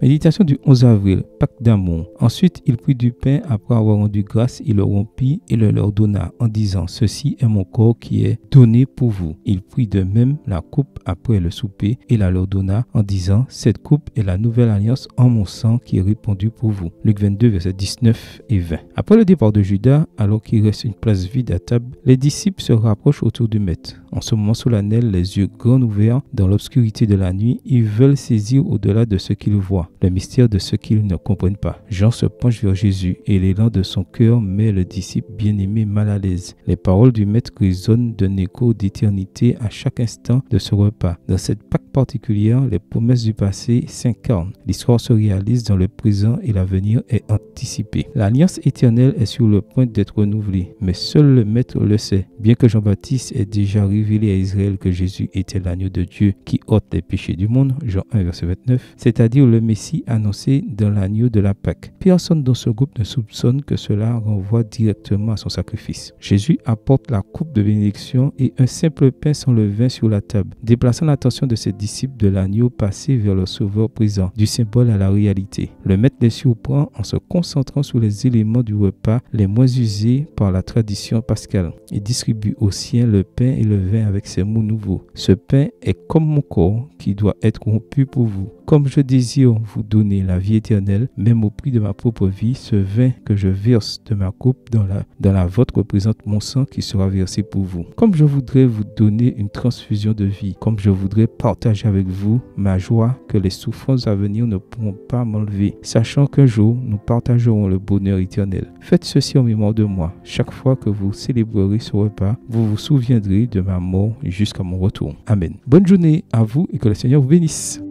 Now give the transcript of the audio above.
Méditation du 11 avril, Pâques d'amour. Ensuite, il prit du pain après avoir rendu grâce, il le rompit et le leur donna en disant, ceci est mon corps qui est donné pour vous. Il prit de même la coupe après le souper et la leur donna en disant, cette coupe est la nouvelle alliance en mon sang qui est répandue pour vous. Luc 22, versets 19 et 20. Après le départ de Judas, alors qu'il reste une place vide à table, les disciples se rapprochent autour du maître. En ce moment solennel, les yeux grands ouverts dans l'obscurité de la nuit, ils veulent saisir au-delà de ce qu'ils voient, le mystère de ce qu'ils ne comprennent pas. Jean se penche vers Jésus et l'élan de son cœur met le disciple bien-aimé mal à l'aise. Les paroles du maître résonnent d'un écho d'éternité à chaque instant de ce repas. Dans cette Pâque particulière, les promesses du passé s'incarnent. L'histoire se réalise dans le présent et l'avenir est anticipé. L'alliance éternelle est sur le point d'être renouvelée, mais seul le maître le sait. Bien que Jean-Baptiste ait déjà révélé à Israël que Jésus était l'agneau de Dieu qui ôte les péchés du monde, Jean 1, verset 29, c'est-à-dire le Messie annoncé dans l'agneau de la Pâque. Personne dans ce groupe ne soupçonne que cela renvoie directement à son sacrifice. Jésus apporte la coupe de bénédiction et un simple pain sans le vin sur la table, déplaçant l'attention de ses disciples de l'agneau passé vers le sauveur présent, du symbole à la réalité. Le maître les surprend en se concentrant sur les éléments du repas les moins usés par la tradition pascale. Il distribue aux siens le pain et le vin avec ces mots nouveaux. Ce pain est comme mon corps qui doit être rompu pour vous. Comme je désire vous donner la vie éternelle, même au prix de ma propre vie, ce vin que je verse de ma coupe dans la vôtre représente mon sang qui sera versé pour vous. Comme je voudrais vous donner une transfusion de vie, comme je voudrais partager avec vous ma joie que les souffrances à venir ne pourront pas m'enlever, sachant qu'un jour nous partagerons le bonheur éternel. Faites ceci en mémoire de moi. Chaque fois que vous célébrerez ce repas, vous vous souviendrez de ma mort jusqu'à mon retour. Amen. Bonne journée à vous et que le Seigneur vous bénisse.